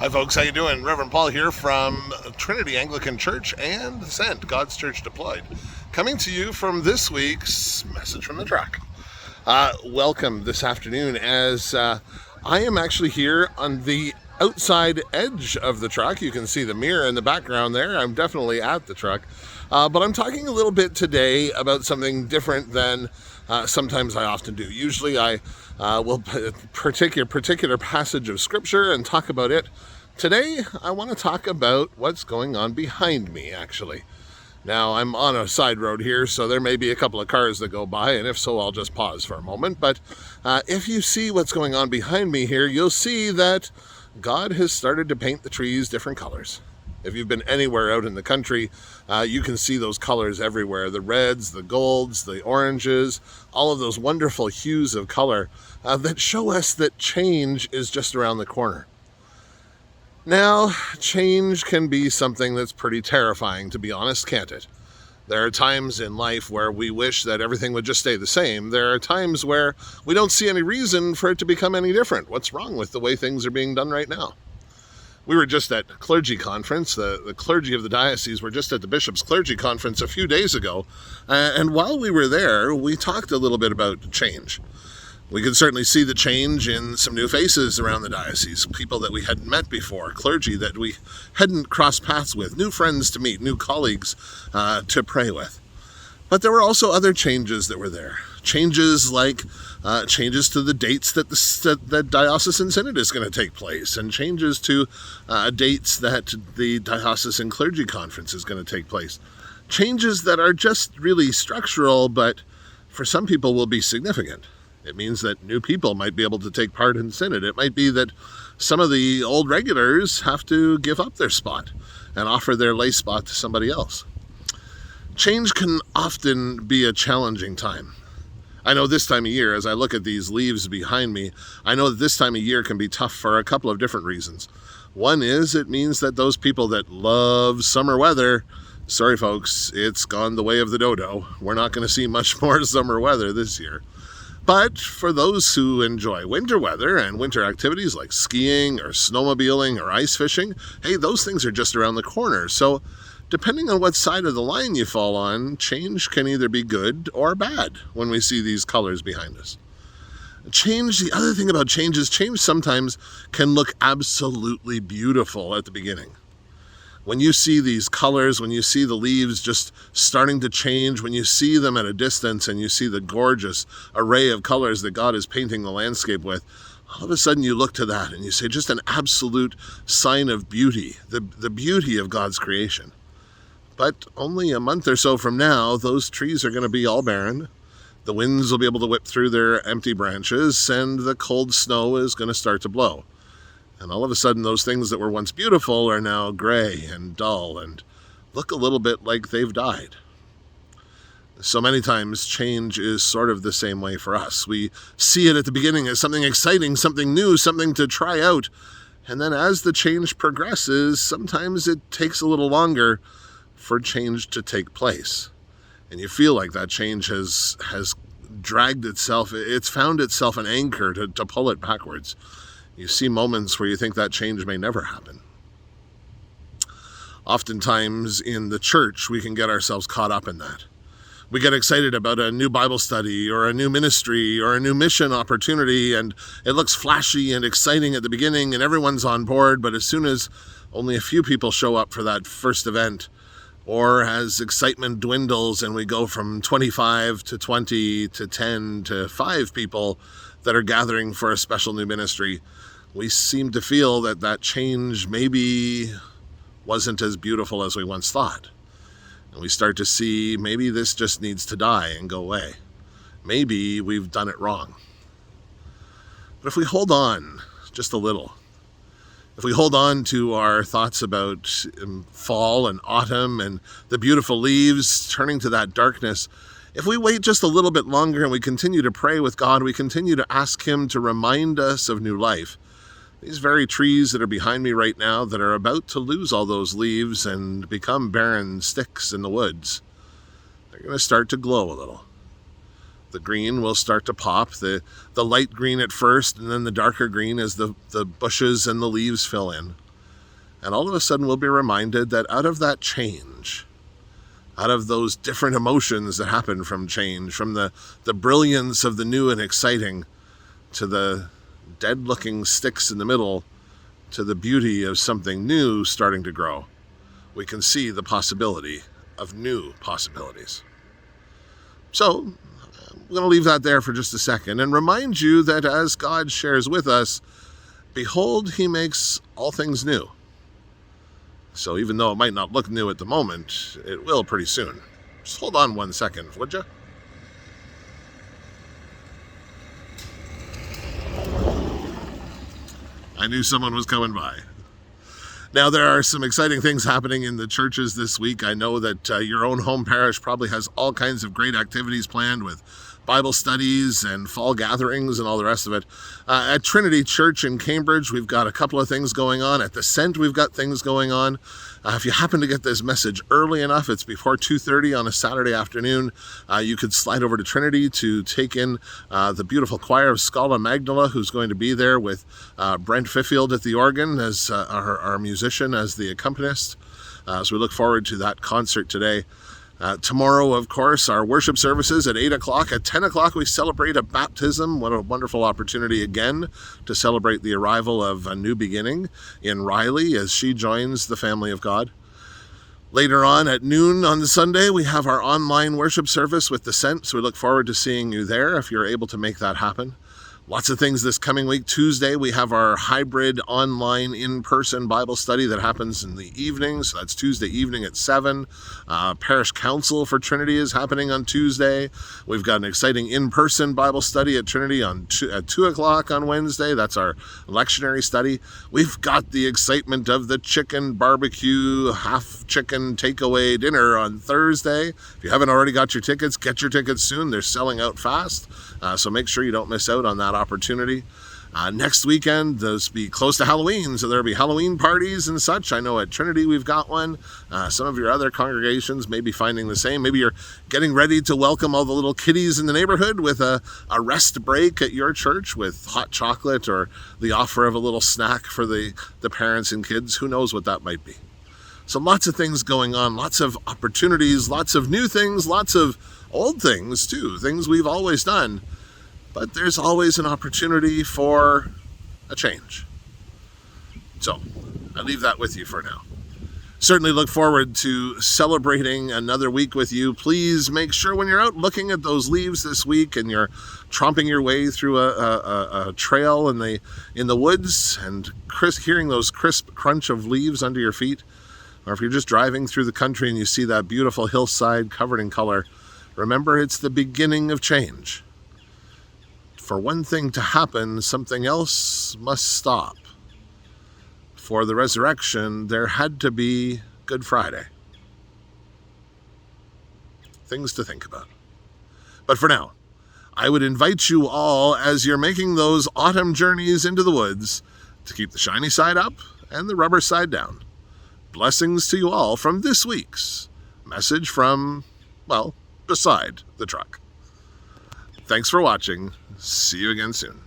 Hi folks, how you doing? Rev Paul here from Trinity Anglican Church and Sent, God's Church Deployed, coming to you from this week's Message from the Truck. Welcome this afternoon as I am actually here on the outside edge of the truck. You can see the mirror in the background there. I'm definitely at the truck, but I'm talking a little bit today about something different than sometimes I often do. Usually I will particular passage of scripture and talk about it. Today I want to talk about what's going on behind me, actually. Now, I'm on a side road here, so there may be a couple of cars that go by, and if so, I'll just pause for a moment. But if you see what's going on behind me here, you'll see that God has started to paint the trees different colors. If you've been anywhere out in the country, you can see those colors everywhere. The reds, the golds, the oranges, all of those wonderful hues of color that show us that change is just around the corner. Now, change can be something that's pretty terrifying, to be honest, can't it? There are times in life where we wish that everything would just stay the same. There are times where we don't see any reason for it to become any different. What's wrong with the way things are being done right now? We were just at a clergy conference. The clergy of the diocese were just at the bishop's clergy conference a few days ago. And while we were there, we talked a little bit about change. We could certainly see the change in some new faces around the diocese, people that we hadn't met before, clergy that we hadn't crossed paths with, new friends to meet, new colleagues to pray with. But there were also other changes that were there. Changes like changes to the dates that the diocesan synod is going to take place, and changes to dates that the diocesan clergy conference is going to take place. Changes that are just really structural, but for some people will be significant. It means that new people might be able to take part in synod. It might be that some of the old regulars have to give up their spot and offer their lay spot to somebody else. Change can often be a challenging time. I know this time of year, as I look at these leaves behind me, I know that this time of year can be tough for a couple of different reasons. One is it means that those people that love summer weather, sorry folks, it's gone the way of the dodo. We're not going to see much more summer weather this year. But for those who enjoy winter weather and winter activities like skiing or snowmobiling or ice fishing, hey, those things are just around the corner. So depending on what side of the line you fall on, change can either be good or bad when we see these colors behind us. The other thing about change is change sometimes can look absolutely beautiful at the beginning. When you see these colors, when you see the leaves just starting to change, when you see them at a distance and you see the gorgeous array of colors that God is painting the landscape with, all of a sudden you look to that and you say just an absolute sign of beauty, the beauty of God's creation. But only a month or so from now, those trees are going to be all barren. The winds will be able to whip through their empty branches and the cold snow is going to start to blow. And all of a sudden, those things that were once beautiful are now gray and dull and look a little bit like they've died. So many times, change is sort of the same way for us. We see it at the beginning as something exciting, something new, something to try out. And then as the change progresses, sometimes it takes a little longer for change to take place. And you feel like that change has dragged itself, it's found itself an anchor to pull it backwards. You see moments where you think that change may never happen. Oftentimes in the church, we can get ourselves caught up in that. We get excited about a new Bible study or a new ministry or a new mission opportunity, and it looks flashy and exciting at the beginning, and everyone's on board, but as soon as only a few people show up for that first event, or as excitement dwindles and we go from 25 to 20 to 10 to 5 people that are gathering for a special new ministry, we seem to feel that change maybe wasn't as beautiful as we once thought. And we start to see maybe this just needs to die and go away. Maybe we've done it wrong. But if we hold on just a little, if we hold on to our thoughts about fall and autumn and the beautiful leaves turning to that darkness, if we wait just a little bit longer and we continue to pray with God, we continue to ask Him to remind us of new life, these very trees that are behind me right now that are about to lose all those leaves and become barren sticks in the woods, they're going to start to glow a little. The green will start to pop, the light green at first, and then the darker green as the bushes and the leaves fill in. And all of a sudden we'll be reminded that out of that change, out of those different emotions that happen from change, from the brilliance of the new and exciting to the dead-looking sticks in the middle, to the beauty of something new starting to grow, we can see the possibility of new possibilities. So, I'm going to leave that there for just a second and remind you that as God shares with us, behold, he makes all things new. So even though it might not look new at the moment, it will pretty soon. Just hold on 1 second, would you? I knew someone was coming by. Now, there are some exciting things happening in the churches this week. I know that your own home parish probably has all kinds of great activities planned with Bible studies and fall gatherings and all the rest of it. At Trinity Church in Cambridge, we've got a couple of things going on. At the Sent, we've got things going on. If you happen to get this message early enough, it's before 2:30 on a Saturday afternoon, you could slide over to Trinity to take in the beautiful choir of Scala Magdala, who's going to be there with Brent Fiffield at the organ as our musician, as the accompanist. So we look forward to that concert today. Tomorrow, of course, our worship services at 8 o'clock. At 10 o'clock, we celebrate a baptism. What a wonderful opportunity again to celebrate the arrival of a new beginning in Riley as she joins the family of God. Later on at noon on Sunday, we have our online worship service with the Sent, so we look forward to seeing you there if you're able to make that happen. Lots of things this coming week. Tuesday, we have our hybrid online in-person Bible study that happens in the evening. So that's Tuesday evening at 7. Parish Council for Trinity is happening on Tuesday. We've got an exciting in-person Bible study at Trinity at 2 o'clock on Wednesday. That's our lectionary study. We've got the excitement of the chicken barbecue, half chicken takeaway dinner on Thursday. If you haven't already got your tickets, get your tickets soon. They're selling out fast. So make sure you don't miss out on that opportunity. Next weekend, those be close to Halloween, so there'll be Halloween parties and such. I know at Trinity we've got one. Some of your other congregations may be finding the same. Maybe you're getting ready to welcome all the little kiddies in the neighborhood with a rest break at your church with hot chocolate or the offer of a little snack for the parents and kids. Who knows what that might be. So lots of things going on, lots of opportunities, lots of new things, lots of old things too, things we've always done. But there's always an opportunity for a change. So I leave that with you for now. Certainly look forward to celebrating another week with you. Please make sure when you're out looking at those leaves this week and you're tromping your way through a trail in the woods and hearing those crisp crunch of leaves under your feet, or if you're just driving through the country and you see that beautiful hillside covered in color, remember it's the beginning of change. For one thing to happen, something else must stop. For the resurrection, there had to be Good Friday. Things to think about. But for now, I would invite you all, as you're making those autumn journeys into the woods, to keep the shiny side up and the rubber side down. Blessings to you all from this week's message from, well, beside the truck. Thanks for watching. See you again soon.